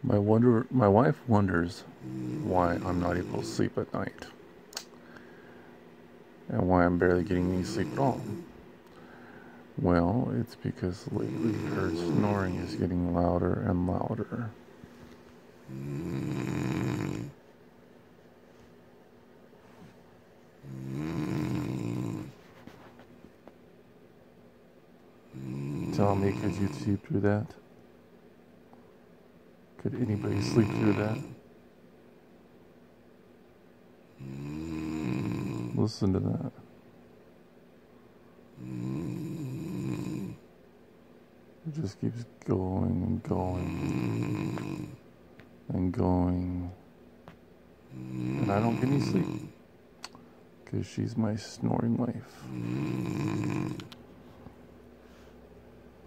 My wife wonders why I'm not able to sleep at night and why I'm barely getting any sleep at all. Well, it's because lately her snoring is getting louder and louder. Tell me, could you sleep through that? Could anybody sleep through that? Listen to that. It just keeps going and going and going. And I don't get any sleep because she's my snoring wife.